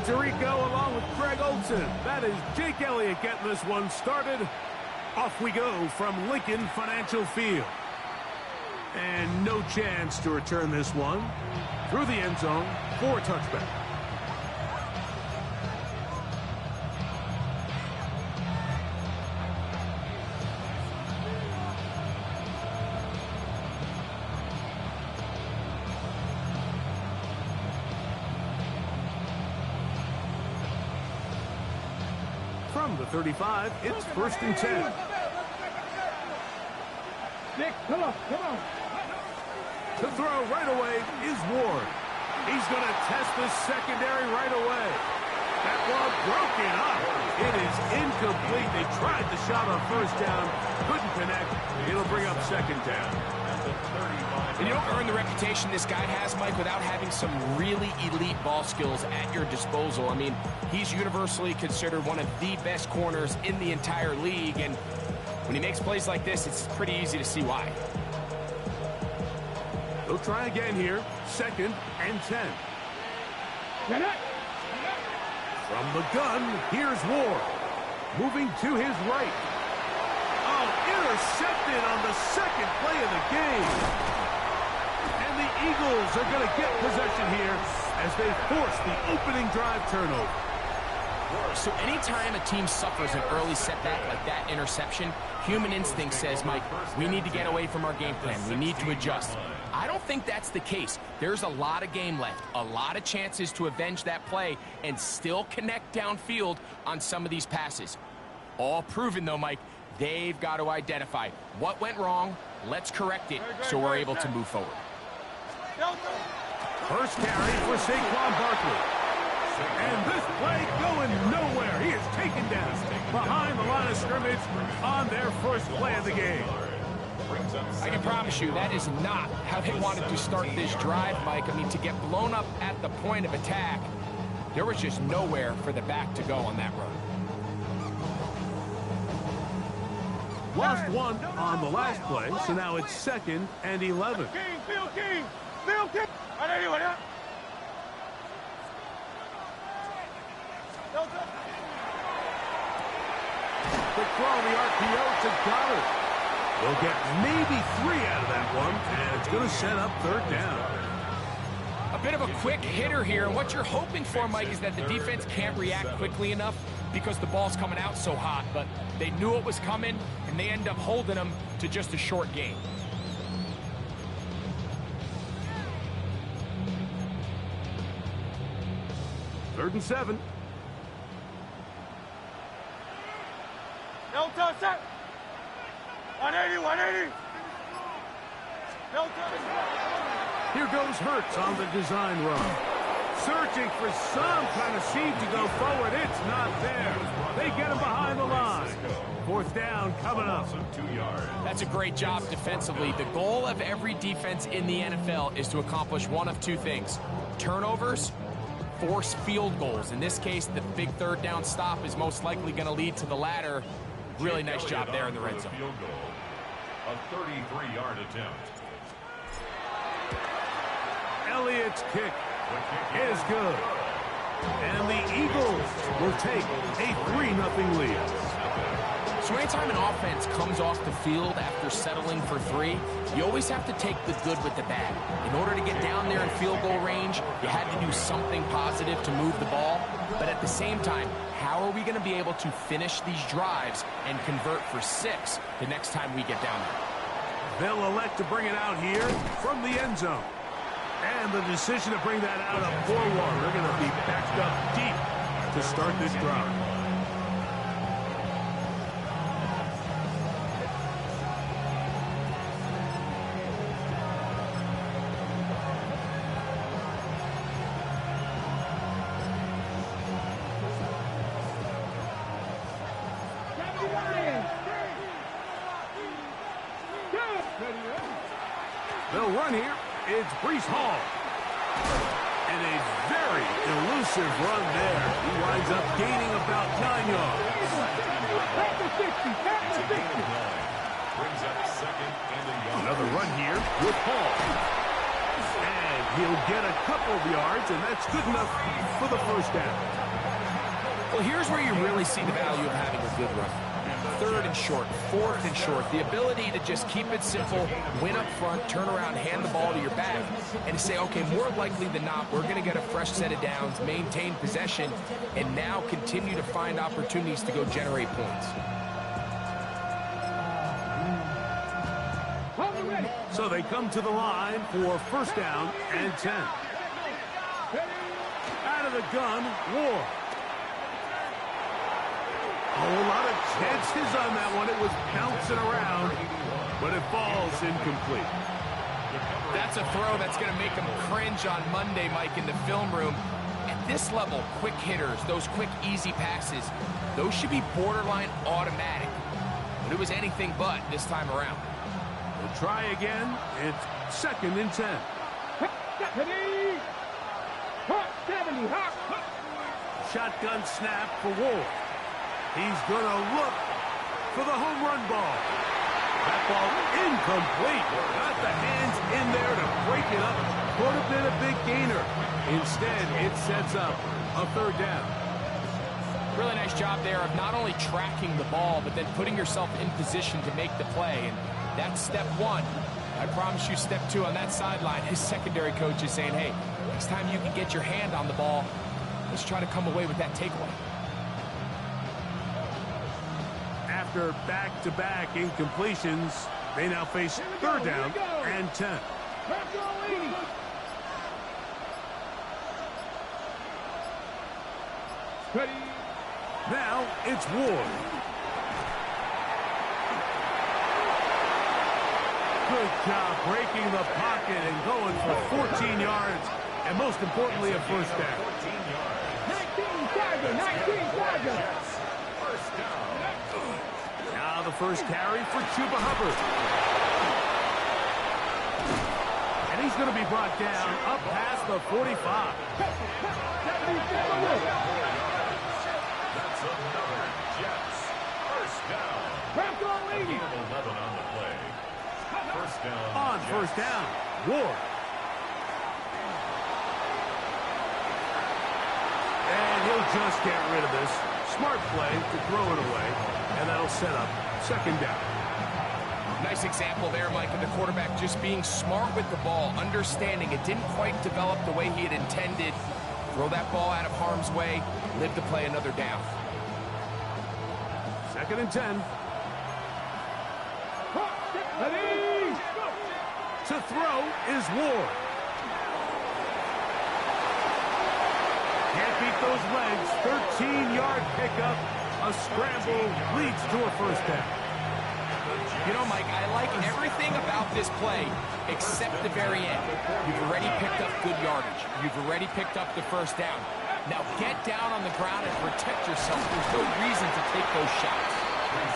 Tirico along with Greg Olson. That is Jake Elliott getting this one started. Off we go from Lincoln Financial Field. And no chance to return this one through the end zone for a touchback. From the 35, it's 1st and 10. Nick, come on. To throw right away is Ward. He's going to test the secondary right away. That ball broken up. It is incomplete. They tried the shot on 1st down. Couldn't connect. It'll bring up 2nd down. And you don't earn the reputation this guy has, Mike, without having some really elite ball skills at your disposal. I mean, he's universally considered one of the best corners in the entire league, and when he makes plays like this, it's pretty easy to see why. They'll try again here. 2nd and 10. From the gun, here's Ward. Moving to his right. Oh, intercepted on the 2nd play of the game. And the Eagles are going to get possession here as they force the opening drive turnover. So anytime a team suffers an early setback like that interception, human instinct says, Mike, we need to get away from our game plan. We need to adjust. I don't think that's the case. There's a lot of game left, a lot of chances to avenge that play and still connect downfield on some of these passes. All proven, though, Mike, they've got to identify what went wrong, let's correct it so we're able to move forward. First carry for Saquon Barkley. And this play going nowhere. He is taken down behind the line of scrimmage on their first play of the game. I can promise you that is not how they wanted to start this drive, Mike. I mean, to get blown up at the point of attack, there was just nowhere for the back to go on that run. Lost one on the last play, so now it's 2nd and 11. Quick throw on the RPO to Goddard. They'll get maybe 3 out of that one, and it's going to set up 3rd down. A bit of a quick hitter here, and what you're hoping for, Mike, is that the defense can't react quickly enough because the ball's coming out so hot, but they knew it was coming, and they end up holding them to just a short gain. Third and 7. No touch set. 180. No touch. Here goes Hurts on the design run. Searching for some kind of seam to go forward. It's not there. They get him behind the line. 4th down coming up. That's a great job defensively. The goal of every defense in the NFL is to accomplish one of 2 things. Turnovers, force field goals. In this case, the big 3rd down stop is most likely going to lead to the latter. Really nice job there in the red zone. A 33-yard attempt. Elliott's kick is good. And the Eagles will take a 3-0 lead. So anytime an offense comes off the field after settling for 3, you always have to take the good with the bad. In order to get down there in field goal range, you had to do something positive to move the ball. But at the same time, how are we going to be able to finish these drives and convert for 6 the next time we get down there? They'll elect to bring it out here from the end zone. And the decision to bring that out of 4-1. They're going to be backed up deep to start this drive. They'll run here. It's Breece Hall. And a very elusive run there. He winds up gaining about 9 yards. Another run here with Hall. And He'll get a couple of yards, and that's good enough for the first down. Well, here's where you really see the value of having a good run. Third and short, fourth and short, the ability to just keep it simple, win up front, turn around, hand the ball to your back, and to say, okay, more likely than not, we're going to get a fresh set of downs, maintain possession, and now continue to find opportunities to go generate points. So they come to the line for first down and 10. Out of the gun, Ward. A whole lot of chances on that one. It was bouncing around, but it falls incomplete. That's a throw that's going to make them cringe on Monday, Mike, in the film room. At this level, quick hitters, those quick, easy passes, those should be borderline automatic. But it was anything but this time around. We'll try again. It's second and 10. Shotgun snap for Ward. He's going to look for the home run ball. That ball incomplete. Got the hands in there to break it up. Could have been a big gainer. Instead, it sets up a third down. Really nice job there of not only tracking the ball, but then putting yourself in position to make the play. And that's step one. I promise you step two on that sideline. His secondary coach is saying, hey, next time you can get your hand on the ball, let's try to come away with that takeaway. After back-to-back incompletions, they now face third down and 10. Now it's Ward. Good job breaking the pocket and going for 14 yards, and most importantly, a first down. 19 Chargers. Now the first carry for Chuba Hubbard. And he's going to be brought down up past the 45. That's another Jets. First down. 11 on the play. First down. On Jets. first down, Ward. And he'll just get rid of this. Smart play to throw it away, and that'll set up second down. Nice example there, Mike, of the quarterback just being smart with the ball, understanding it didn't quite develop the way he had intended. Throw that ball out of harm's way, live to play another down. Second and 10. To throw is Ward. Can't beat those legs. 13-yard pickup. A scramble leads to a first down. You know, Mike, I like everything about this play except the very end. You've already picked up good yardage. You've already picked up the first down. Now get down on the ground and protect yourself. There's no reason to take those shots.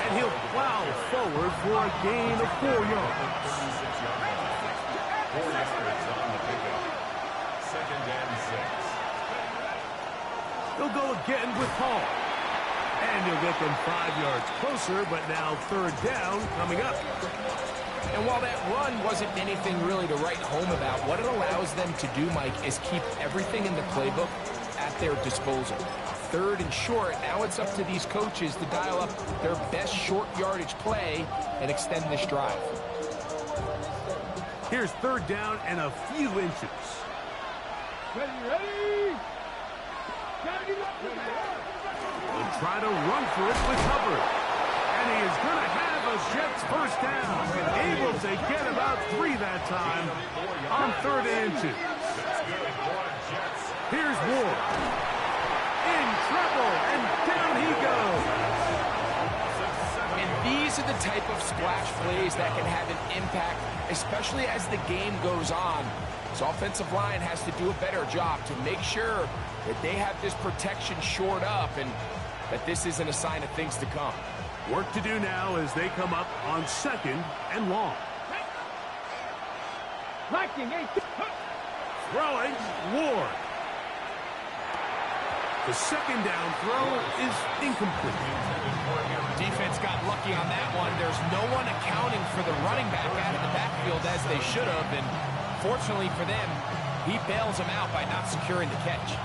And he'll plow forward for a gain of 4 yards. 4 yards on the pickup. Second and 6. He'll go again with Paul. And he'll get them 5 yards closer, but now third down coming up. And while that run wasn't anything really to write home about, what it allows them to do, Mike, is keep everything in the playbook at their disposal. Third and short, now it's up to these coaches to dial up their best short yardage play and extend this drive. Here's third down and a few inches. Ready? We'll try to run for it with Hubbard. And he is going to have a Jets first down. Able to get about 3 that time on third and inches. Here's Ward. In trouble, and down he goes. And these are the type of splash plays that can have an impact, especially as the game goes on. This offensive line has to do a better job to make sure that they have this protection shored up and that this isn't a sign of things to come. Work to do now as they come up on second and long. Throwing, Ward. The second down throw is incomplete. Defense got lucky on that one. There's no one accounting for the running back out of the backfield as they should have, and fortunately for them, He bails him out by not securing the catch.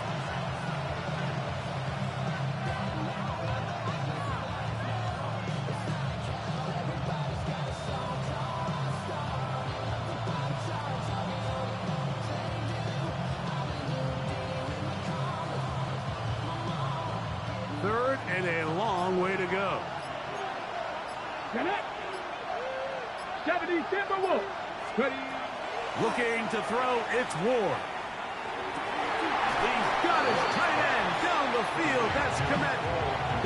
Third and a long way to go. Connect. 70 Timberwolves. Ready. Looking to throw, it's Ward. He's got his tight end down the field. That's Kmet.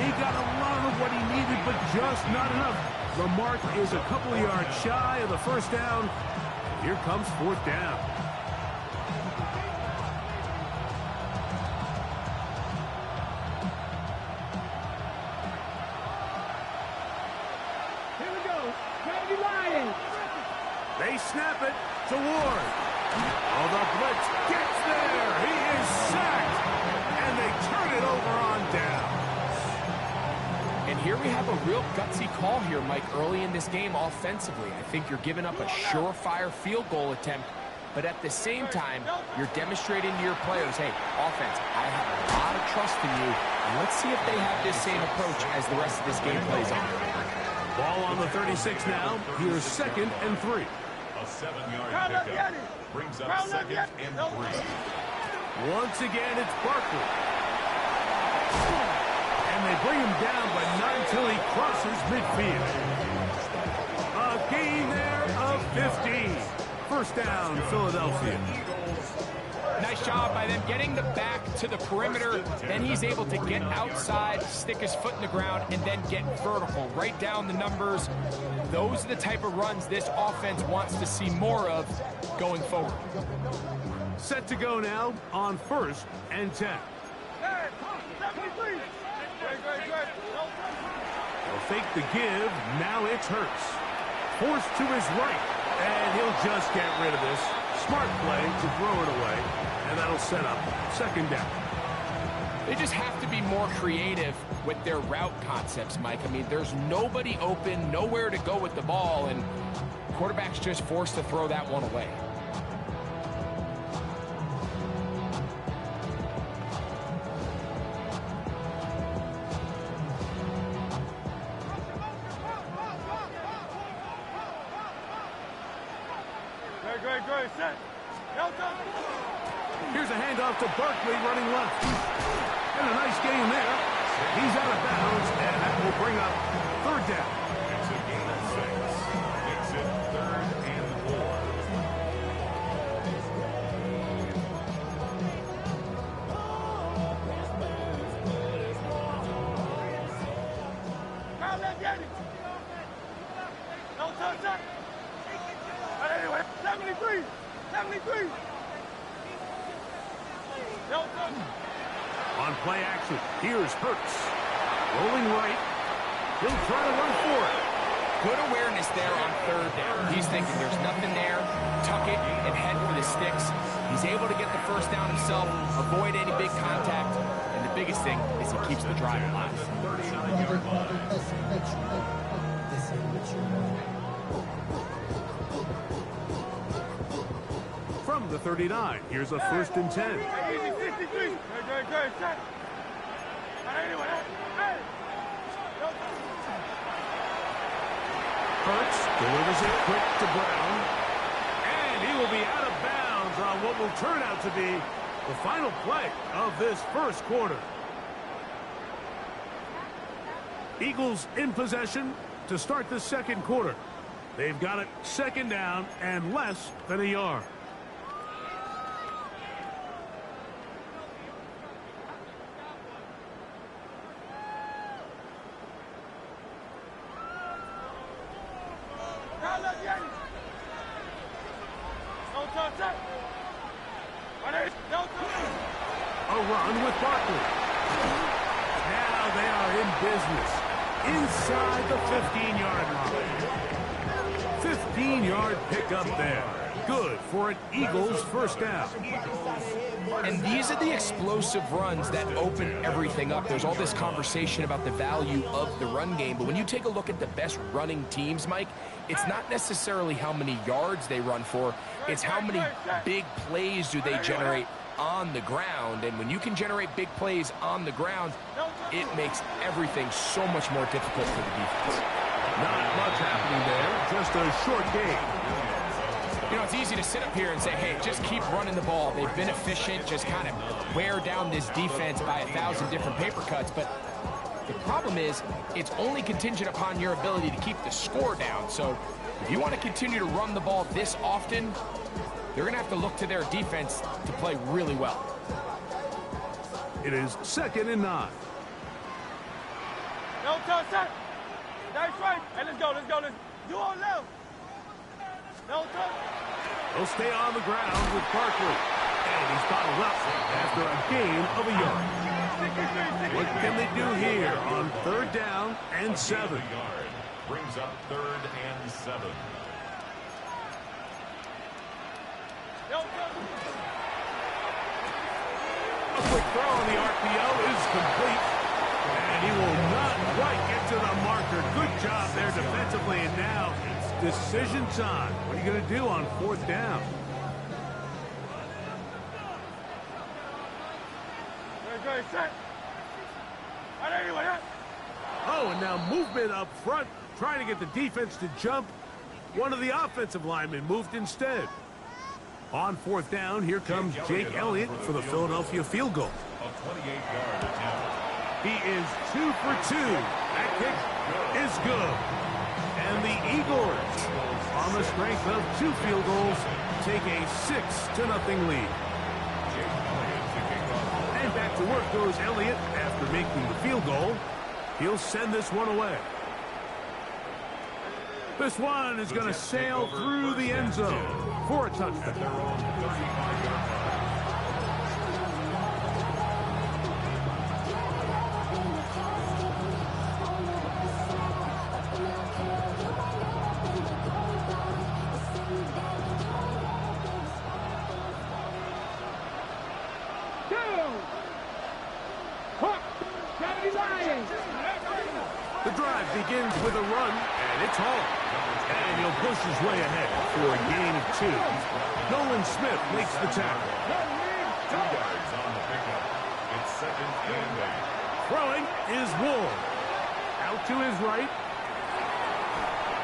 He got a lot of what he needed, but just not enough. The mark is a couple of yards shy of the first down. Here comes fourth down. Here we go. Ready, Lions. They snap it to Ward. Oh, the blitz gets there. He is sacked. And they turn it over on down. And here we have a real gutsy call here, Mike, early in this game offensively. I think you're giving up a surefire field goal attempt, but at the same time, you're demonstrating to your players, hey, offense, I have a lot of trust in you, and let's see if they have this same approach as the rest of this game plays on. Ball on the 36 now. Here's 2nd and 3. A 7-yard pickup brings up 2nd and 3. Once again, it's Barkley. And they bring him down, but not until he crosses midfield. A gain there of 15. First down, Philadelphia. Nice job by them getting the back to the perimeter. Then he's able to get outside, stick his foot in the ground, and then get vertical. Right down the numbers. Those are the type of runs this offense wants to see more of going forward. Set to go now on 1st and 10. They'll fake the give. Now it's Hurts. Forced to his right. And he'll just get rid of this. Smart play to throw it away. And that'll set up 2nd down. They just have to be more creative with their route concepts, Mike. I mean, there's nobody open, nowhere to go with the ball, and quarterback's just forced to throw that one away. Great, set. Here's a handoff to Barkley running left. And a nice game there. He's out of bounds, and that will bring up 3rd down. It's a gain of 6. Makes it 3rd and 4. No touch. Anyway, 73. No touch. On play action, here's Hurts. Rolling right. He'll try to run for it. Good awareness there on 3rd down. He's thinking there's nothing there. Tuck it and head for the sticks. He's able to get the first down himself, avoid any big contact, and the biggest thing is he keeps the drive alive. 39-yard line. From the 39, here's a 1st and 10. Easy, 63. Great, set. Anyway, hey. Hurts delivers it quick to Brown. And he will be out of bounds on what will turn out to be the final play of this first quarter. Eagles in possession to start the 2nd quarter. They've got it 2nd down and less than a yard. A run with Barkley. Now they are in business inside the 15-yard line. 15-yard pickup there. Good for an Eagles first down. And these are the explosive runs that open everything up. There's all this conversation about the value of the run game, but when you take a look at the best running teams, Mike, it's not necessarily how many yards they run for, it's how many big plays do they generate on the ground. And when you can generate big plays on the ground, it makes everything so much more difficult for the defense. Not much happening there, just a short gain. You know, it's easy to sit up here and say, hey, just keep running the ball. They've been efficient, just kind of wear down this defense by 1,000 different paper cuts. But the problem is, it's only contingent upon your ability to keep the score down. So if you want to continue to run the ball this often, they're going to have to look to their defense to play really well. It is 2nd and 9. No touch, touch. Nice right. Hey, let's go, let's go. You on left. No touch. He'll stay on the ground with Barkley. And he's bottled up after a gain of a yard. What can they do here on 3rd down and 7? Brings up 3rd and 7. A quick throw on the RPO is complete. And he will not quite get to the marker. Good job there defensively. And now it's decision time. What are you going to do on 4th down? Great, set. Oh, and now movement up front, trying to get the defense to jump. One of the offensive linemen moved instead. On 4th down, here comes Jake Elliott for the Philadelphia field goal. A 28-yard attempt. He is 2 for 2. That kick is good. And the Eagles, on the strength of 2 field goals, take a 6-0 lead. And back to work goes Elliott after making the field goal. He'll send this one away. This one is going to sail through the end zone for a touchdown. The drive begins with a run, and it's home. And he'll push his way ahead for a gain of 2. Nolan Smith makes the tackle. 2 yards on the pickup. It's 2nd and 8. Throwing is Ward. Out to his right.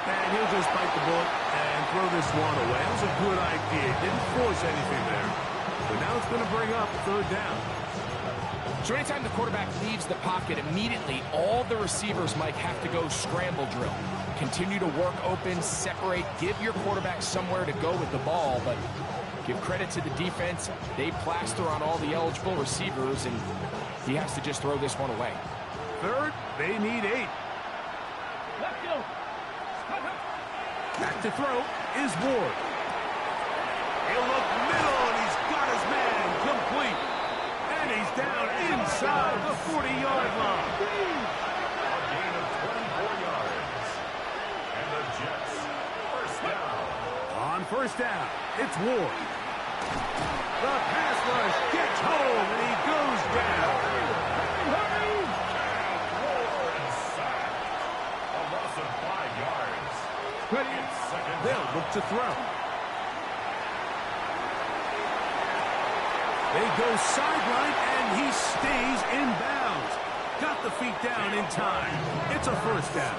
And he'll just bite the bullet and throw this one away. That was a good idea. Didn't force anything there. But now it's going to bring up 3rd down. So anytime the quarterback leaves the pocket, immediately all the receivers, Mike, have to go scramble drill. Continue to work open, separate, give your quarterback somewhere to go with the ball, but give credit to the defense. They plaster on all the eligible receivers, and he has to just throw this one away. 3rd, they need 8. Back to throw is Ward. He'll look middle, and he's got his man complete. And he's down inside the 40-yard line. A gain of 24 yards. And the Jets, first down. On 1st down, it's Ward. The pass rush gets home, and he goes down. Ward sacked. A loss of 5 yards. It's 2nd They'll down. look to throw. They go sideline, and he stays in bounds. Got the feet down in time. It's a 1st down.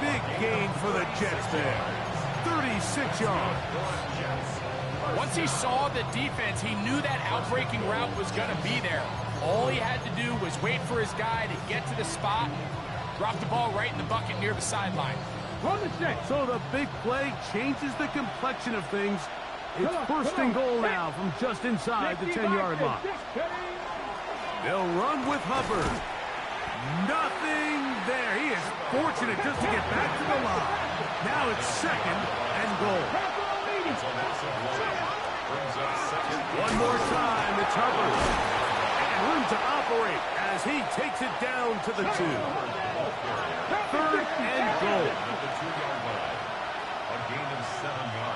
Big gain for the Jets there. 36 yards. Once he saw the defense, he knew that outbreaking route was going to be there. All he had to do was wait for his guy to get to the spot, drop the ball right in the bucket near the sideline. So the big play changes the complexion of things. It's 1st and goal now from just inside the 10-yard line. They'll run with Hubbard. Nothing there. He is fortunate just to get back to the line. Now it's 2nd and goal. One more time, it's Hubbard. And room to operate as he takes it down to the 2. 3rd and goal. At the 2-yard line. A gain of 7 yards.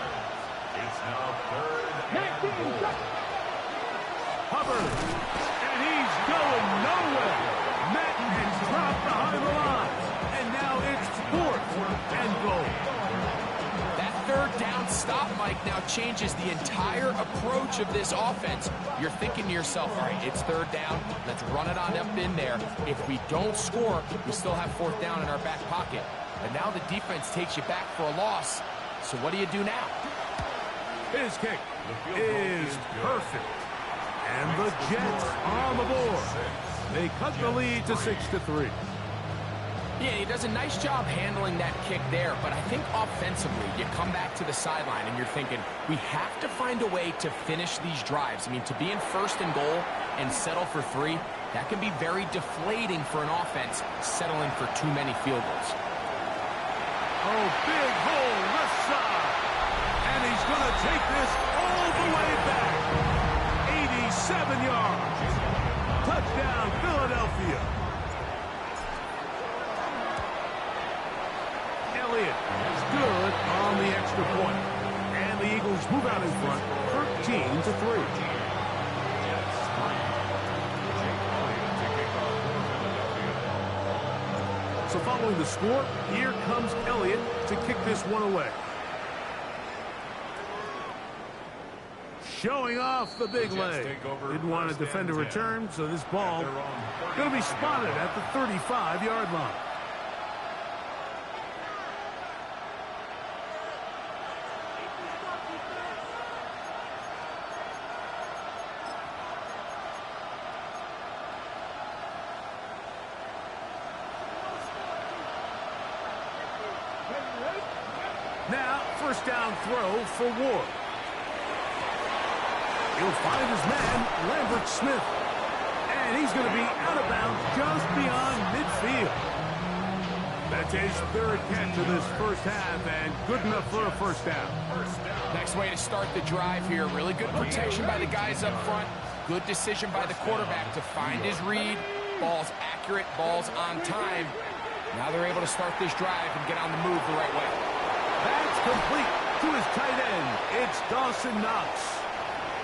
Mike, now changes the entire approach of this offense. You're thinking to yourself, all right, it's third down. Let's run it on up in there. If we don't score, we still have fourth down in our back pocket. But now the defense takes you back for a loss. So what do you do now? His kick is perfect. And the Jets on the board. They cut the lead to 6-3. Yeah, he does a nice job handling that kick there, but I think offensively, you come back to the sideline and you're thinking, we have to find a way to finish these drives. I mean, to be in first and goal and settle for 3, that can be very deflating for an offense settling for too many field goals. Oh, big hole left side. And he's going to take this all the way back. 87 yards. Touchdown, Philadelphia. Elliott is good on the extra point. And the Eagles move out in front, 13-3. So following the score, here comes Elliott to kick this one away. Showing off the big leg. Didn't want to defend a return, so this ball going to be spotted at the 35-yard line. Now, first down throw for Ward. He'll find his man, Lambert Smith. And he's going to be out of bounds just beyond midfield. That's his third catch of this first half, and good enough for a first down. Next way to start the drive here. Really good protection by the guys up front. Good decision by the quarterback to find his read. Ball's accurate, ball's on time. Now they're able to start this drive and get on the move the right way. That's complete to his tight end. It's Dawson Knox.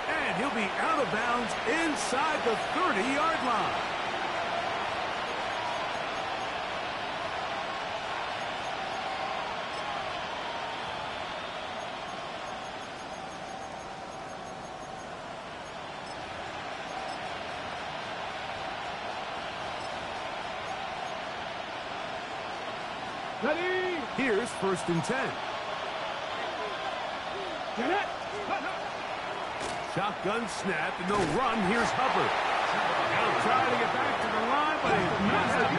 And he'll be out of bounds inside the 30-yard line. Ready? Here's 1st and 10. Get it. Shotgun snap, and they'll run. Here's Hubbard. He'll try to get back to the line, but he's not happy.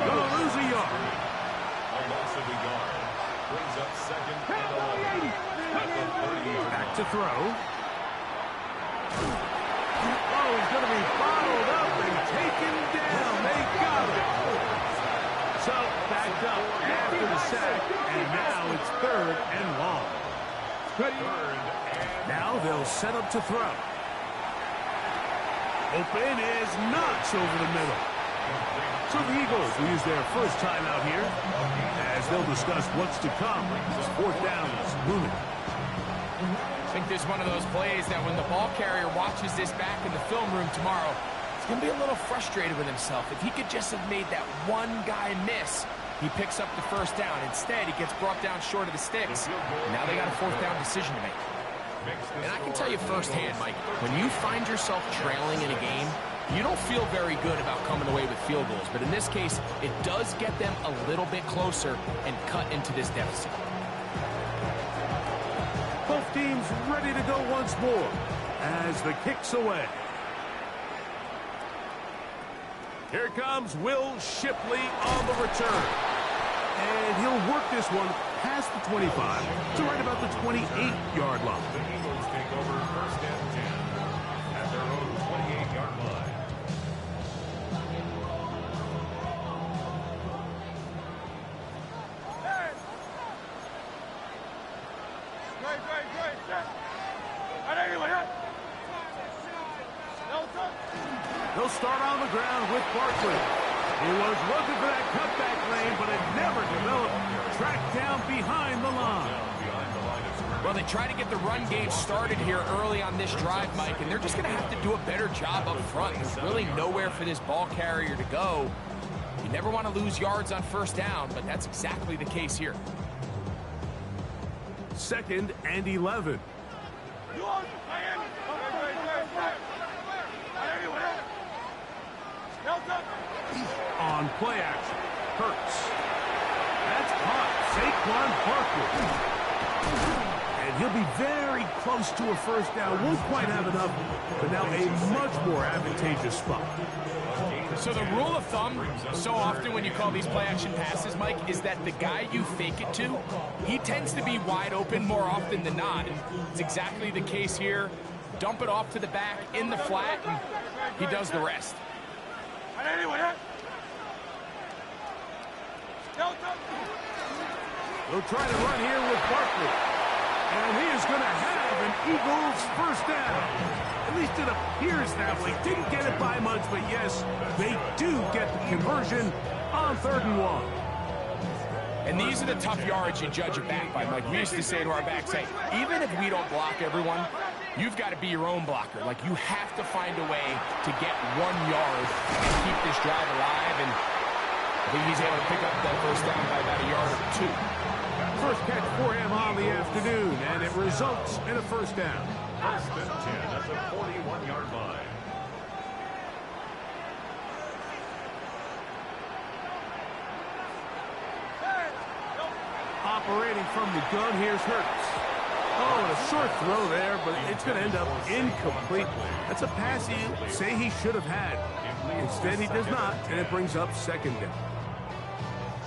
Gonna lose a yard. A loss of a yard. Brings up 2nd and 11. At the 30-yard Back to line. throw. Oh, he's going to be bottled up and taken down. They got him. So, backed up after the sack, and now it's 3rd and long. Now they'll set up to throw. Open is Knox over the middle. So the Eagles will use their first timeout here as they'll discuss what's to come. Fourth down is looming. I think this is one of those plays that when the ball carrier watches this back in the film room tomorrow, he's going to be a little frustrated with himself. If he could just have made that one guy miss, he picks up the first down. Instead, he gets brought down short of the sticks. Now they got a fourth down decision to make. And I can tell you firsthand, Mike, when you find yourself trailing in a game, you don't feel very good about coming away with field goals. But in this case, it does get them a little bit closer and cut into this deficit. Both teams ready to go once more as the kick's away. Here comes Will Shipley on the return. And he'll work this one past the 25 to right about the 28-yard line. The Eagles take over 1st and 10 at their own 28-yard line. They'll start on the ground with Barkley. He was looking for that cutback lane, but it never developed. Tracked down behind the line. Well, they try to get the run game started here early on this drive, Mike, and they're just going to have to do a better job up front. There's really nowhere for this ball carrier to go. You never want to lose yards on first down, but that's exactly the case here. 2nd and 11. You on Miami. On play action, Hurts. That's caught. Saquon Barkley. And he'll be very close to a first down. Won't quite have enough, but now a much more advantageous spot. So the rule of thumb, so often when you call these play-action passes, Mike, is that the guy you fake it to, he tends to be wide open more often than not. And it's exactly the case here. Dump it off to the back in the flat, and he does the rest. They'll try to run here with Barkley. And he is going to have an Eagles first down. At least it appears that way. Didn't get it by much, but yes, they do get the conversion on 3rd and 1. And these are the tough yards you judge a back by, Mike. We used to say to our backs, hey, even if we don't block everyone, you've got to be your own blocker. Like, you have to find a way to get 1 yard and keep this drive alive. And I think he's able to pick up that first down by about a yard or 2. First catch for him on the afternoon, and it results in a first down. 1st and 10 at the 41-yard line. Operating from the gun, here's Hurts. Oh, and a short throw there, but it's going to end up incomplete. That's a pass you say he should have had. Instead, he does not, and it brings up 2nd down.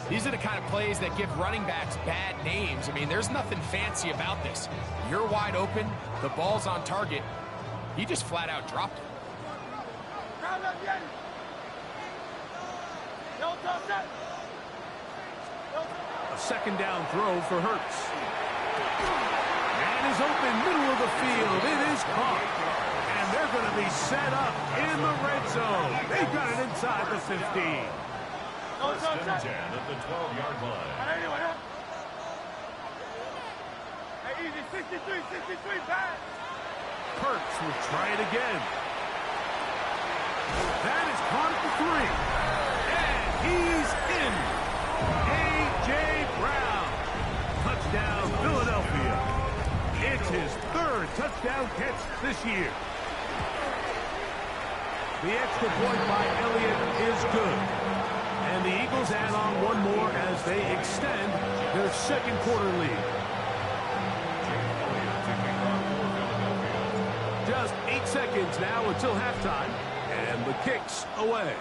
These are the kind of plays that give running backs bad names. I mean, there's nothing fancy about this. You're wide open, the ball's on target. He just flat out dropped it. A 2nd down throw for Hurts. Man is open, middle of the field. It is caught. And they're going to be set up in the red zone. They've got it inside the 15. 1st and 10 at the 12-yard line. Easy, 63, pass. Hurts will try it again. That is caught at the 3. And he's in. A.J. Brown. Touchdown, Philadelphia. It's his 3rd touchdown catch this year. The extra point by Elliott is good. And the Eagles add on 1 more as they extend their 2nd quarter lead. Just 8 seconds now until halftime, and the kick's away.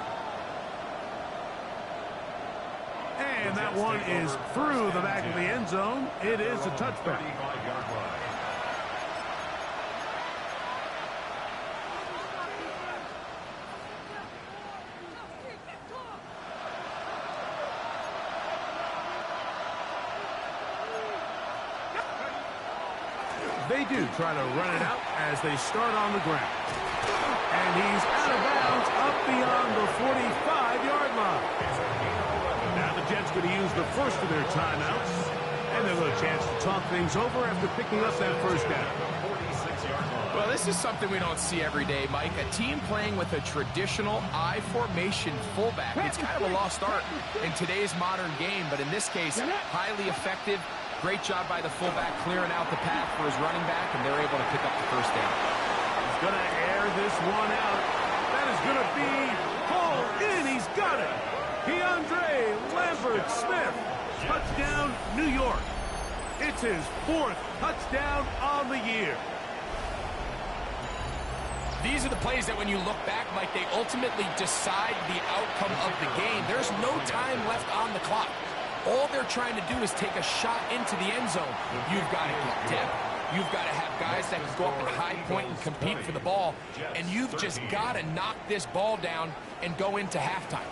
And that one is through the back of the end zone. It is a touchback. They do try to run it out as they start on the ground. And he's out of bounds up beyond the 45-yard line. Now the Jets going to use the first of their timeouts. And they'll have a chance to talk things over after picking up that first down. Well, this is something we don't see every day, Mike. A team playing with a traditional I formation fullback. It's kind of a lost art in today's modern game, but in this case, highly effective. Great job by the fullback clearing out the path for his running back, and they're able to pick up the first down. He's going to air this one out. That is going to be hauled in. He's got it. Keandre Lambert-Smith. Touchdown, New York. It's his 4th touchdown on the year. These are the plays that when you look back, Mike, they ultimately decide the outcome of the game. There's no time left on the clock. All they're trying to do is take a shot into the end zone. You've got to get depth. You've got to have guys that can go up at high point and compete for the ball. And you've just got to knock this ball down and go into halftime.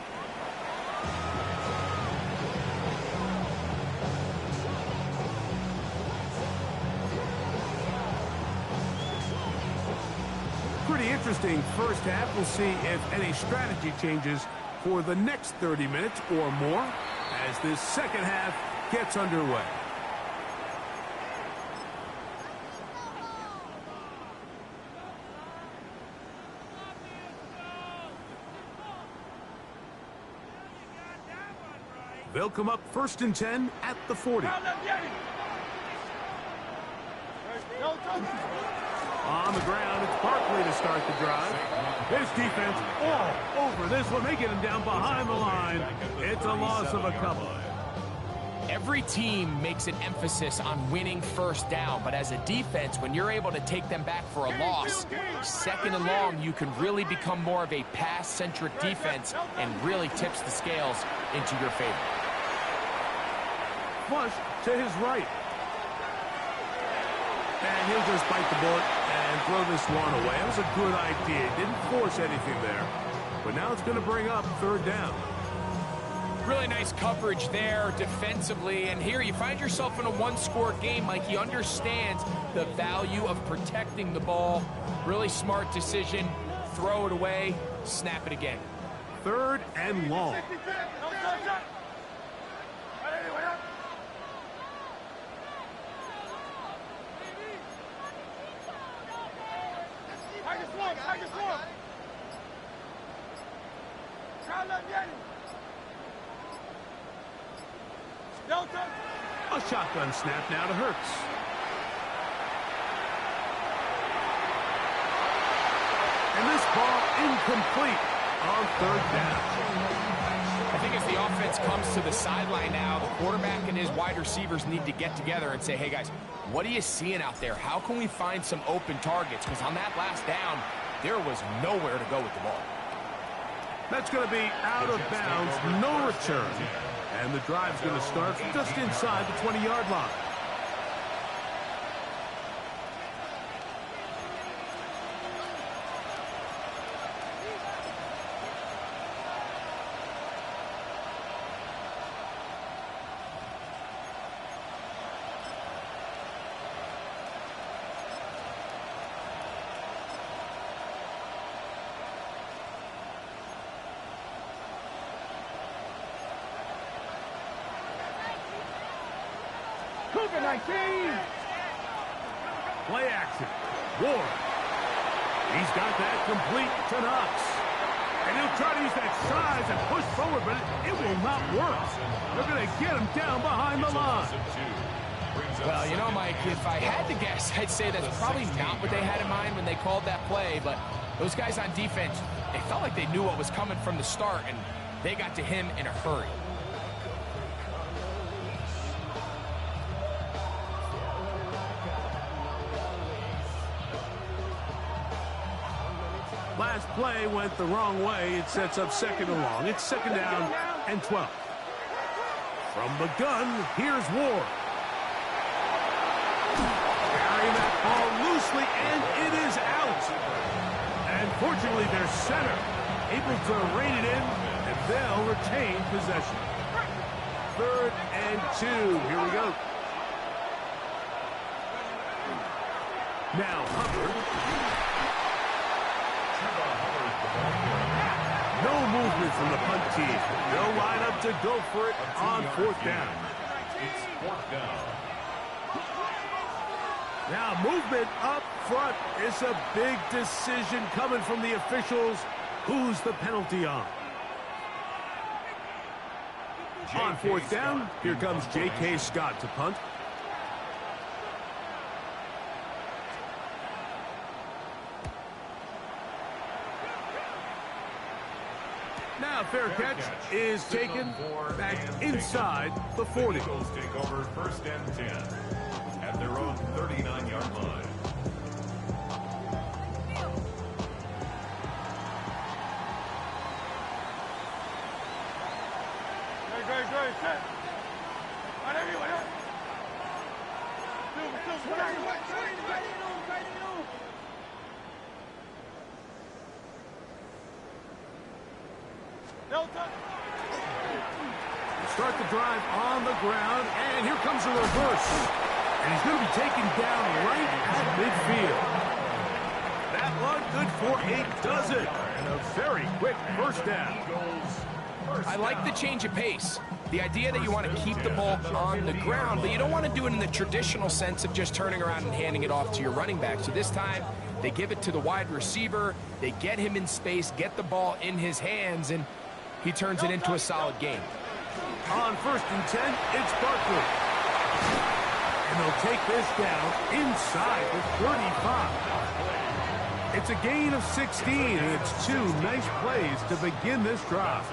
Pretty interesting first half. We'll see if any strategy changes for the next 30 minutes or more as this second half gets underway. They'll come up 1st and 10 at the 40. No touch. On the ground, it's Barkley to start the drive. His defense all over this one. They get him down behind the line. It's a loss of a couple. Every team makes an emphasis on winning first down, but as a defense, when you're able to take them back for a loss, second and long, you can really become more of a pass-centric defense and really tips the scales into your favor. Flush to his right. And he'll just bite the bullet and throw this one away. That was a good idea. Didn't force anything there. But now it's going to bring up third down. Really nice coverage there defensively. And here you find yourself in a one-score game. Mike, he understands the value of protecting the ball. Really smart decision. Throw it away. Snap it again. Third and long. A shotgun snap now to Hurts. And this ball incomplete on third down. I think as the offense comes to the sideline now, the quarterback and his wide receivers need to get together and say, hey guys, what are you seeing out there? How can we find some open targets? Because on that last down, there was nowhere to go with the ball. That's going to be out of bounds, no return. And the drive's going to start just inside the 20-yard line. Cougar 19. Play action. Ward. He's got that complete to Knox. And he'll try to use that size and push forward, but it will not work. They're going to get him down behind the line. Well, you know, Mike, if I had to guess, I'd say that's probably not what they had in mind when they called that play, but those guys on defense, they felt like they knew what was coming from the start, and they got to him in a hurry. Last play went the wrong way. It sets up second and long. It's second down and 12. From the gun, here's Ward. Carrying that ball loosely, and it is out. And fortunately, their center able to rein it in, and they'll retain possession. Third and 2. Here we go. Now Hubbard. No movement from the punt team. They'll line up to go for it on fourth down. It's fourth down. Now movement up front. It's a big decision coming from the officials. Who's the penalty on? On fourth down, here comes J.K. Scott to punt. Now fair catch is taken back inside the 40. Eagles take over first and 10 at their own 39-yard line. Great, set. Start the drive on the ground, and here comes a reverse. And he's going to be taken down right at midfield. That one good for a dozen. And a very quick first down. I like the change of pace. The idea that you want to keep the ball on the ground, but you don't want to do it in the traditional sense of just turning around and handing it off to your running back. So this time, they give it to the wide receiver. They get him in space, get the ball in his hands, and he turns it into a solid game. On first and 10, it's Barkley. And they'll take this down inside the 35. It's a gain of 16, and it's 2 nice plays to begin this drive.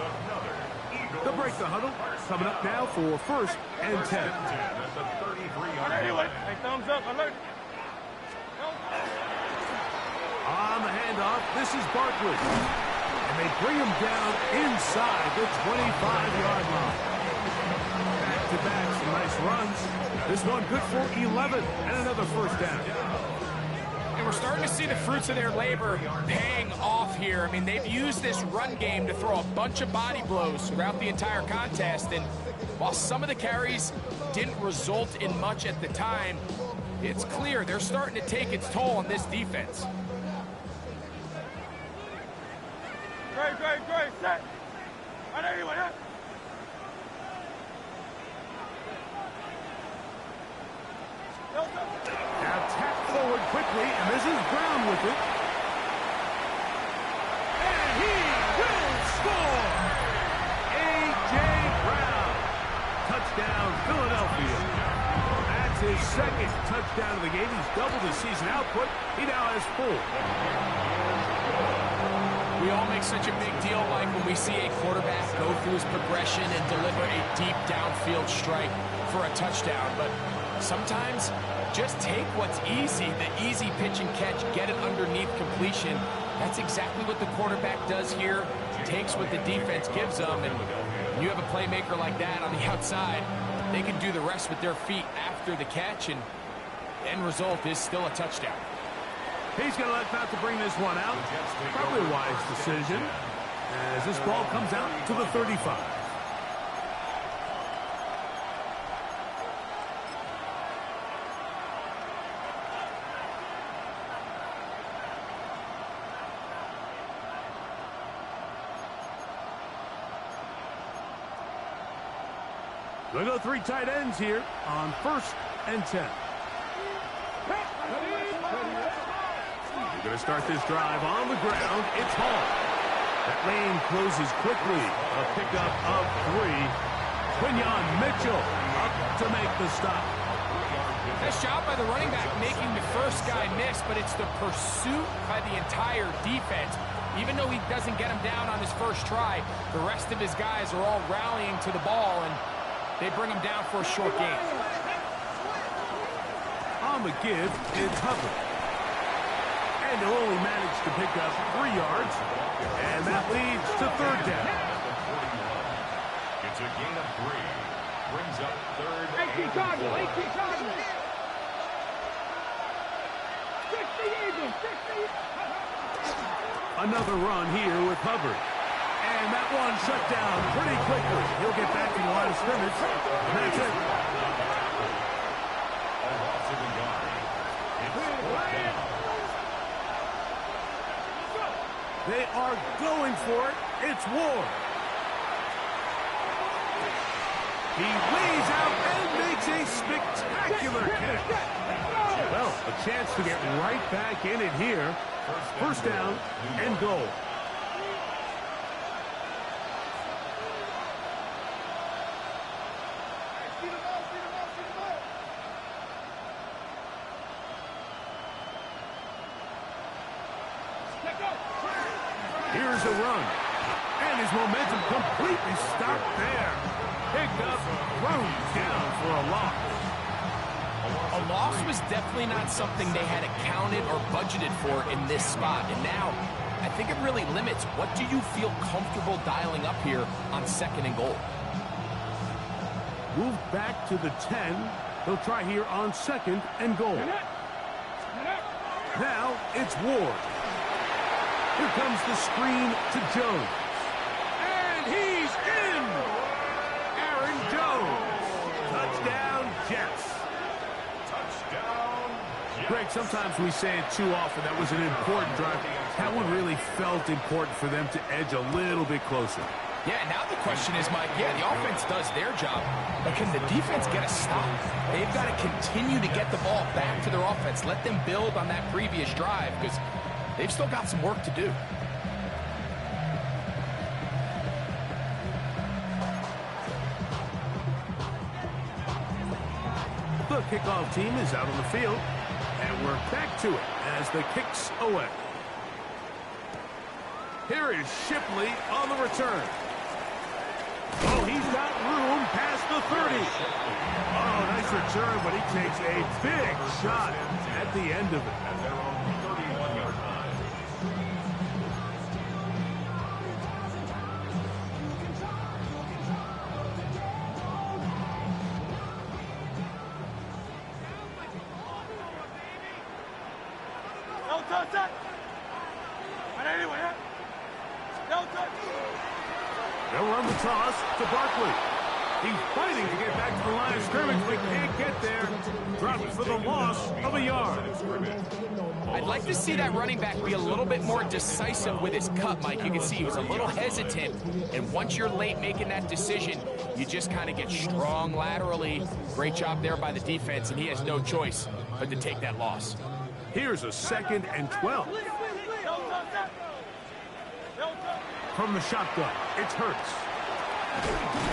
They'll break the huddle. Coming up now for 1st and 10. Anyway, hey, thumbs up, alert. On the handoff, this is Barkley. And they bring him down inside the 25-yard line. Back-to-back, some nice runs. This one good for 11 and another 1st down. And we're starting to see the fruits of their labor paying off here. I mean, they've used this run game to throw a bunch of body blows throughout the entire contest. And while some of the carries didn't result in much at the time, it's clear they're starting to take its toll on this defense. Great, set. Anyway, Now tap forward quickly, and this is Brown with it. And he will score! A.J. Brown. Touchdown, Philadelphia. That's his 2nd touchdown of the game. He's doubled his season output. He now has 4. We all make such a big deal, Mike, when we see a quarterback go through his progression and deliver a deep downfield strike for a touchdown. But sometimes just take what's easy, the easy pitch and catch, get it underneath completion. That's exactly what the quarterback does here. Takes what the defense gives them, and when you have a playmaker like that on the outside, they can do the rest with their feet after the catch, and the end result is still a touchdown. He's going to elect not to bring this one out. Probably a wise decision as this ball comes out to the 35. They'll go 3 tight ends here on 1st and 10. They're going to start this drive on the ground. It's Hall. That lane closes quickly. A pickup of 3. Quinyon Mitchell up to make the stop. Nice job by the running back making the first guy miss, but it's the pursuit by the entire defense. Even though he doesn't get him down on his first try, the rest of his guys are all rallying to the ball, and they bring him down for a short gain. On the give, it's Hubbard. And they'll only manage to pick up 3 yards. And that leads to 3rd down. It's a gain of 3. Brings up 3rd and 4. Another run here with Hubbard. And that one shut down pretty quickly. He'll get back to the line of scrimmage. And that's it. A loss of a yard. It's 4th down. They are going for it. It's Ward. He lays out and makes a spectacular catch. Well, a chance to get right back in it here. 1st down and goal. Here's a run. And his momentum completely stopped there. Picked up, thrown down for a loss. A loss was definitely not something they had accounted or budgeted for in this spot. And now, I think it really limits what do you feel comfortable dialing up here on 2nd and goal. Moved back to the 10. They'll try here on 2nd and goal. Now it's Ward. Here comes the screen to Jones. And he's in! Aaron Jones. Touchdown, Jets. Touchdown. Greg, sometimes we say it too often. That was an important drive. That one really felt important for them to edge a little bit closer. Yeah, now the question is, Mike, yeah, the offense does their job, but can the defense get a stop? They've got to continue to get the ball back to their offense. Let them build on that previous drive, because they've still got some work to do. The kickoff team is out on the field, and we're back to it as the kick's away. Here is Shipley on the return. Oh, he's got room past the 30. Oh, nice return, but he takes a big shot at the end of it. At their own 31-yard line. No touch that. And anyway, no touch. They'll run the toss to Barkley. He's fighting to get back to the line of scrimmage, but can't get there. Dropped for the loss of a yard. I'd like to see that running back be a little bit more decisive with his cut, Mike. You can see he was a little hesitant, and once you're late making that decision, you just kind of get strong laterally. Great job there by the defense, and he has no choice but to take that loss. Here's a 2nd and 12. No touch that. No touch. From the shotgun, it's Hurts.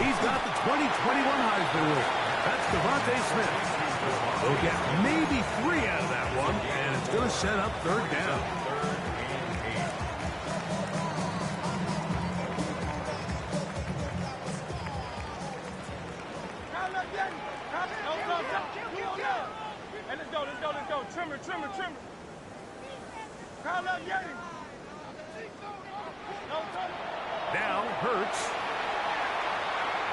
He's got the 2021 Heisman winner. That's Devontae Smith. They'll get maybe 3 out of that one, and it's going to set up 3rd down. Hey, let's go. Trimmer. Crowd up, Yanni. No touch. Now Hurts.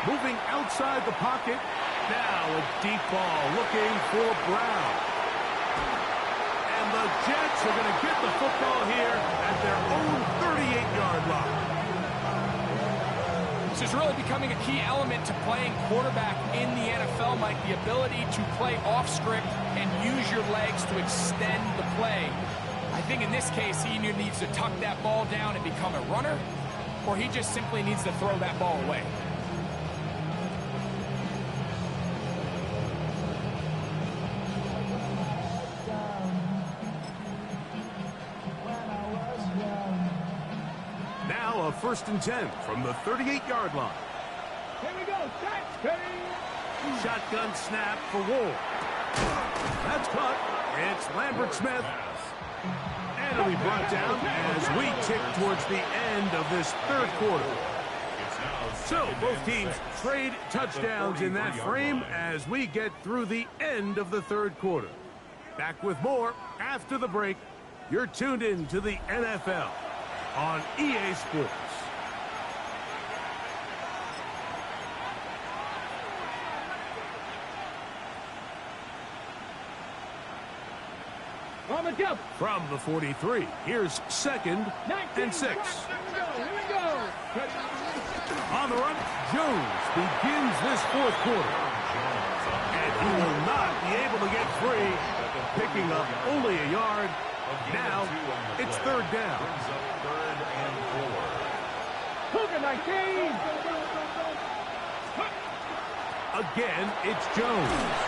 Moving outside the pocket. Now a deep ball looking for Brown. And the Jets are going to get the football here at their own 38-yard line. This is really becoming a key element to playing quarterback in the NFL, Mike. The ability to play off script and use your legs to extend the play. I think in this case, he either needs to tuck that ball down and become a runner, or he just simply needs to throw that ball away. Now a 1st and 10 from the 38-yard line. Here we go. Shotgun snap for Ward. That's caught. It's Lambert Smith. And it'll be brought down as we tick towards the end of this 3rd quarter. So both teams trade touchdowns in that frame as we get through the end of the 3rd quarter. Back with more after the break. You're tuned in to the NFL on EA Sports. From the 43, here's 2nd and 6. Here we go. On the run, Jones begins this 4th quarter. And he will not be able to get free, picking up only a yard. Now, it's 3rd down. Cougar 19. Again, it's Jones.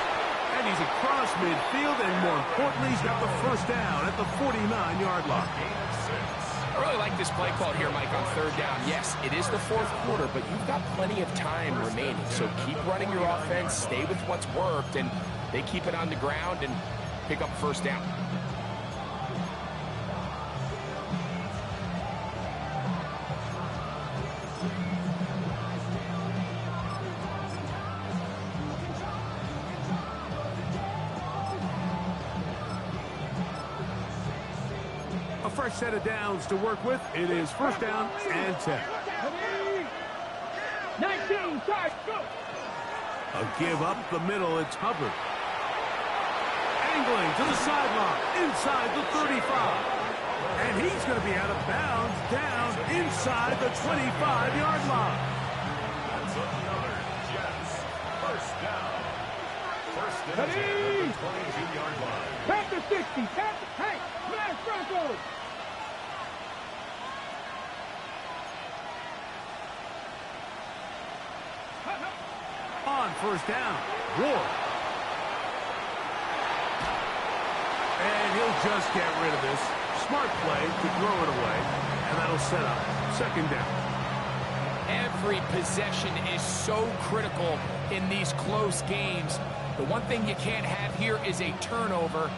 And he's across midfield, and more importantly, he's got the 1st down at the 49-yard line. I really like this play call here, Mike, on 3rd down. Yes, it is the 4th quarter, but you've got plenty of time remaining. So keep running your offense, stay with what's worked, and they keep it on the ground and pick up 1st down. Fresh set of downs to work with. It is 1st down and 10. 19, start, go. A give up the middle. It's Hubbard. Angling to the sideline, inside the 35. And he's going to be out of bounds, down inside the 25-yard line. That's another Jets 1st down. 1st and 10 at the 22-yard line. Panther 60, Panther, hey, smash Broncos. On 1st down, Ward. And he'll just get rid of this. Smart play to throw it away, and that'll set up 2nd down. Every possession is so critical in these close games. The one thing you can't have here is a turnover.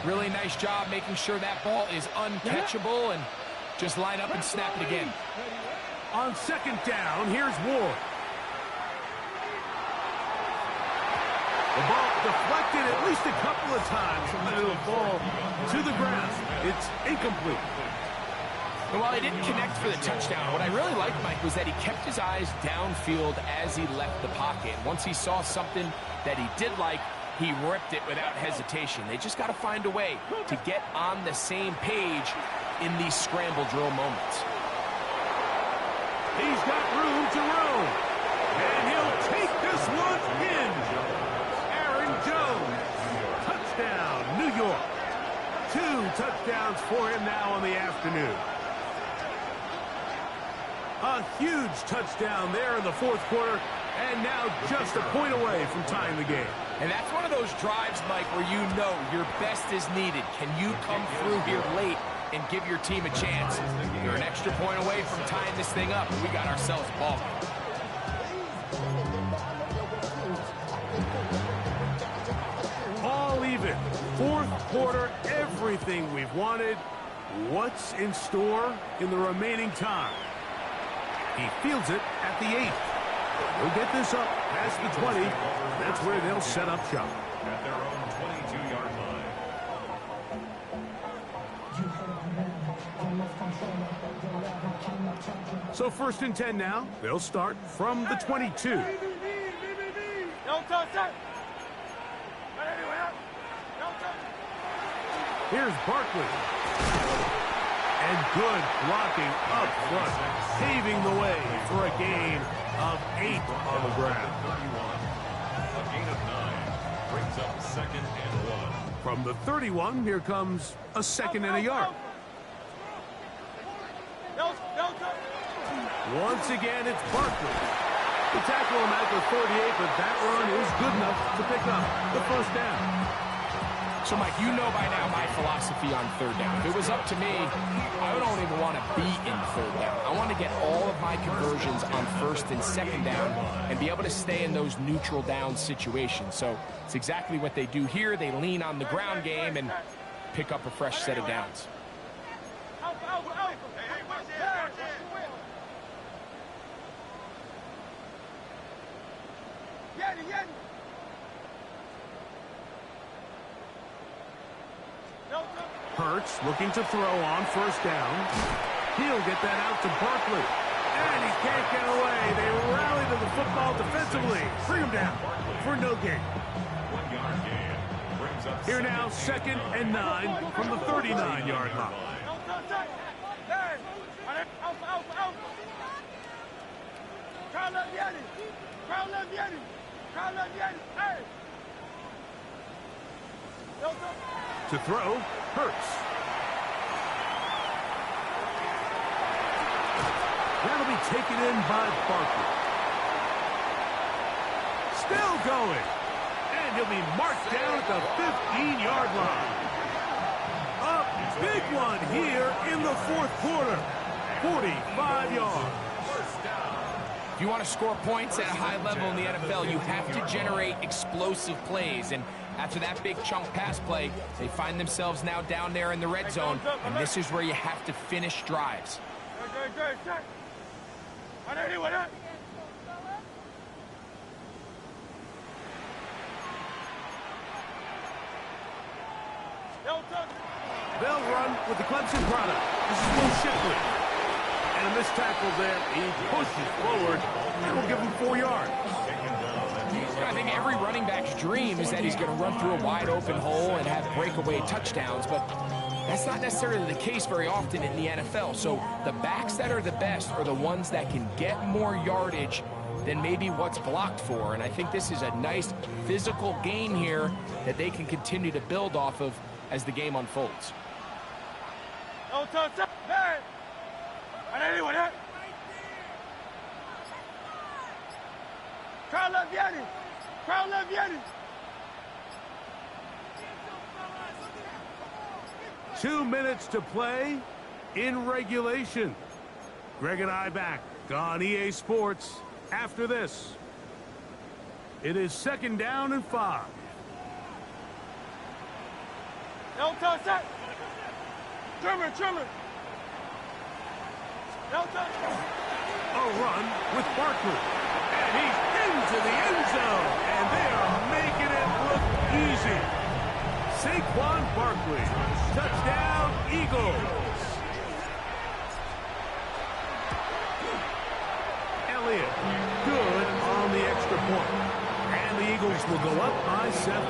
Really nice job making sure that ball is uncatchable, and just line up and snap it again. On second down, here's Ward. The ball deflected at least a couple of times, and it'll fall to the ground. It's incomplete. And while he didn't connect for the touchdown, what I really liked, Mike, was that he kept his eyes downfield as he left the pocket. Once he saw something that he did like, he ripped it without hesitation. They just got to find a way to get on the same page in these scramble drill moments. He's got room to roam, and he'll take this one in. Aaron Jones, touchdown, New York. 2 touchdowns for him now on the afternoon. A huge touchdown there in the fourth quarter, and now just a point away from tying the game. And that's one of those drives, Mike, where you know your best is needed. Can you come through here late and give your team a chance? You're an extra point away from tying this thing up, and we got ourselves a ball game. All even. Fourth quarter, everything we've wanted. What's in store in the remaining time? He fields it at the 8. He'll get this up past the 20. That's where they'll set up shop. At their own 22-yard line. So first and 10 now. They'll start from the 22. Here's Barkley. And good blocking up front, paving the way for a gain of 8 on the ground. 31. A gain of 9 brings up second and 1. From the 31, here comes a second and a yard. Once again, it's Barkley. The tackle him at the 38, but that run is good enough to pick up the first down. So, Mike, you know by now my philosophy on third down. If it was up to me, I don't even want to be in third down. I want to get all of my conversions on first and second down and be able to stay in those neutral down situations. So it's exactly what they do here. They lean on the ground game and pick up a fresh set of downs. Hurts looking to throw on first down. He'll get that out to Barkley. And he can't get away. They rally to the football defensively. Bring him down for no gain. 1 yard gain brings up Here now, second and 9 from the 39-yard line. To throw, Hurts. That'll be taken in by Barkley. Still going. And he'll be marked down at the 15-yard line. A big one here in the fourth quarter. 45 yards. If you want to score points at a high level in the NFL, you have to generate explosive plays. And after that big chunk pass play, they find themselves now down there in the red zone, and this is where you have to finish drives. They'll run with the Clemson product. This is Will Shipley. And a missed tackle there. He pushes forward, and will give him 4 yards. I think every running back's dream is that he's going to run through a wide-open hole and have breakaway touchdowns, but that's not necessarily the case very often in the NFL. So the backs that are the best are the ones that can get more yardage than maybe what's blocked for. And I think this is a nice physical gain here that they can continue to build off of as the game unfolds. Two minutes to play in regulation. Greg and I back on EA Sports after this. It is 2nd down and 5. No touch that. Trimmer. No touch. A run with Barkley. And he's into the end zone. And they are making it look easy. Saquon Barkley. Touchdown, Eagles. Elliott, good on the extra point. And the Eagles will go up by 7.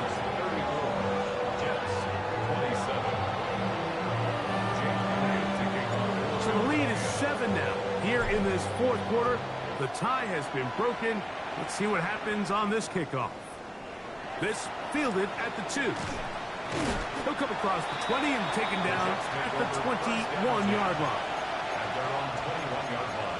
So the lead is 7 now. Here in this 4th quarter, the tie has been broken. Let's see what happens on this kickoff. This fielded at the 2. He'll come across the 20 and taken down at the 21-yard line. And they're on 21-yard line.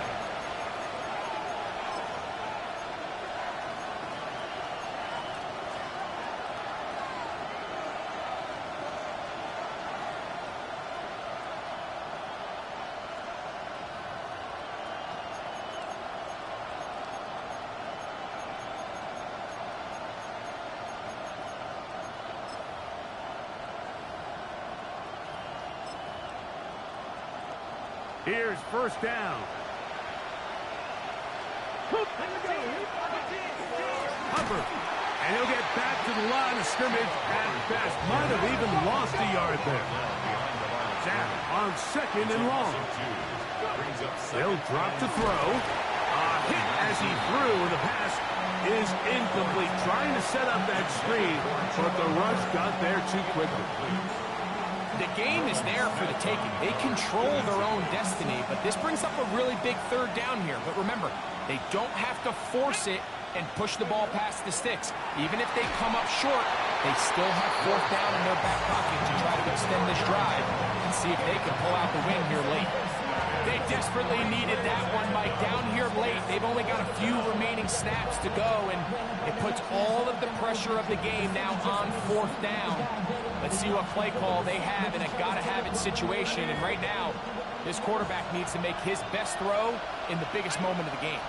Here's 1st down. Hubbard. And he'll get back to the line of scrimmage at best. Might have even lost a yard there. Zach on 2nd and long. They'll drop to throw. A hit as he threw, and the pass is incomplete. Trying to set up that screen, but the rush got there too quickly. The game is there for the taking. They control their own destiny, but this brings up a really big 3rd down here. But remember, they don't have to force it and push the ball past the sticks. Even if they come up short, they still have 4th down in their back pocket to try to extend this drive and see if they can pull out the win here late. They desperately needed that one, Mike. Down here late, they've only got a few remaining snaps to go, and it puts all of the pressure of the game now on 4th down. Let's see what play call they have in a gotta-have-it situation. And right now, this quarterback needs to make his best throw in the biggest moment of the game.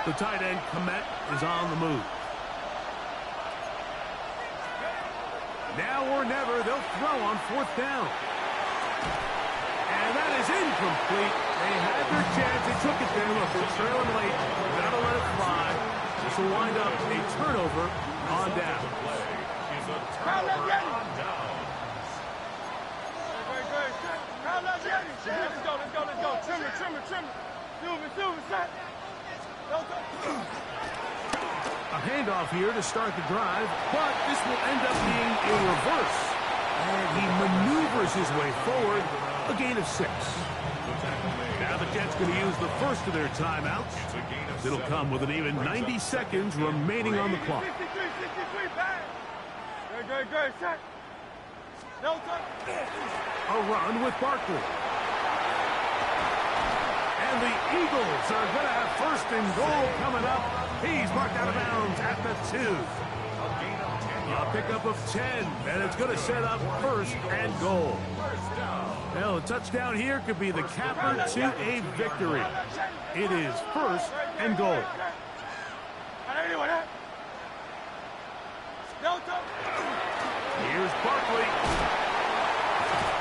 The tight end, Komet, is on the move. Now or never, they'll throw on 4th down. And that is incomplete. They had their chance. They took it there. Look, they're trailing late. Gotta let it fly. This will wind up a turnover on down. Let's go. Trimmer. Move it, set. A handoff here to start the drive, but this will end up being a reverse. And he maneuvers his way forward, a gain of 6. Now the Jets going to use the first of their timeouts. It'll come with an even 90 seconds remaining on the clock. 63, bang. Good, set. No touch. A run with Barkley. And the Eagles are going to have 1st and goal coming up. He's marked out of bounds at the 2. A pickup of 10, and it's going to set up 1st and goal. Well, a touchdown here could be the capper to a victory. It is 1st and goal. Here's Barkley.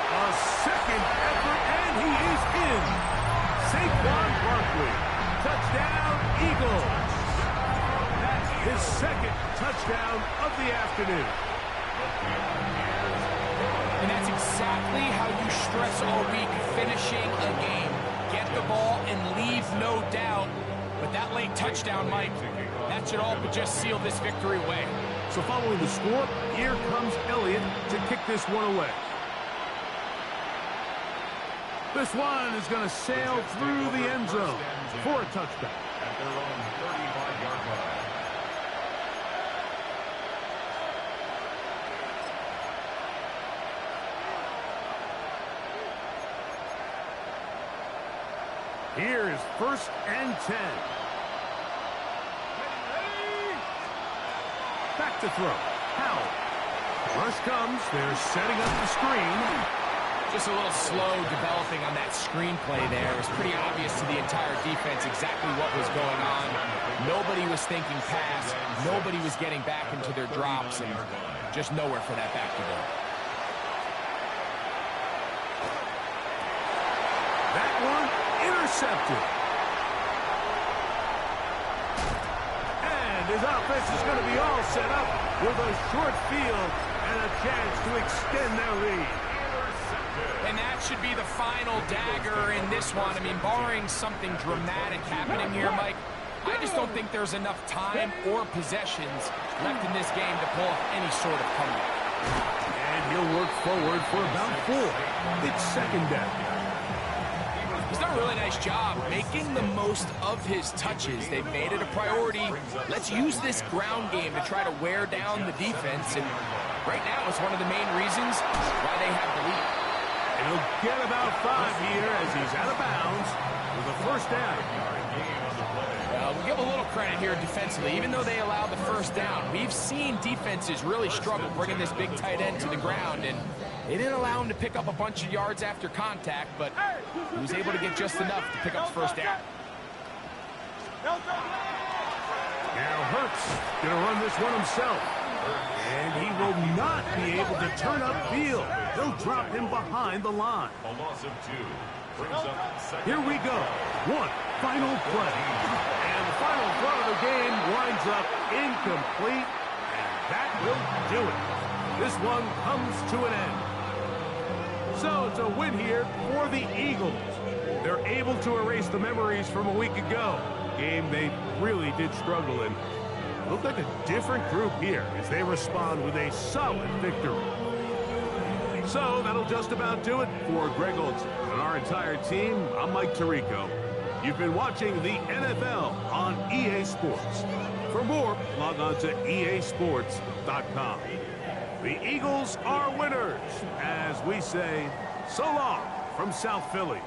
A 2nd effort, and he is in. Saquon Barkley. Touchdown, Eagles. That's his 2nd touchdown of the afternoon. And that's exactly how you stress all week, finishing a game. Get the ball and leave no doubt. But that late touchdown, Mike, that should all but just seal this victory away. So following the score, here comes Elliott to kick this one away. This one is going to sail through the end zone for a touchback. At their own 35-yard line. Here's 1st and 10. Back to throw. Howell. Rush comes. They're setting up the screen. Just a little slow developing on that screenplay there. It was pretty obvious to the entire defense exactly what was going on. Nobody was thinking pass. Nobody was getting back into their drops, and just nowhere for that back to go. That one intercepted. And his offense is going to be all set up with a short field and a chance to extend their lead. And that should be the final dagger in this one. I mean, barring something dramatic happening here, Mike, I just don't think there's enough time or possessions left in this game to pull off any sort of comeback. And he'll work forward for about 4. It's second down. He's done a really nice job making the most of his touches. They've made it a priority. Let's use this ground game to try to wear down the defense. And right now, it's one of the main reasons why they have the lead. And he'll get about 5 here as he's out of bounds with a first down. We'll give a little credit here defensively. Even though they allowed the first down, we've seen defenses really struggle bringing this big tight end to the ground, and they didn't allow him to pick up a bunch of yards after contact, but he was able to get just enough to pick up the first down. Now Hurts going to run this one himself. And he will not be able to turn upfield. They'll drop him behind the line. A loss of 2. Brings up second. Here we go. One final play. And the final throw of the game winds up incomplete. And that will do it. This one comes to an end. So it's a win here for the Eagles. They're able to erase the memories from a week ago. Game they really did struggle in. Look like a different group here as they respond with a solid victory. So that'll just about do it for Greg Olsen and our entire team. I'm Mike Tirico. You've been watching the NFL on EA Sports. For more, log on to easports.com. The Eagles are winners, as we say, so long from South Philly.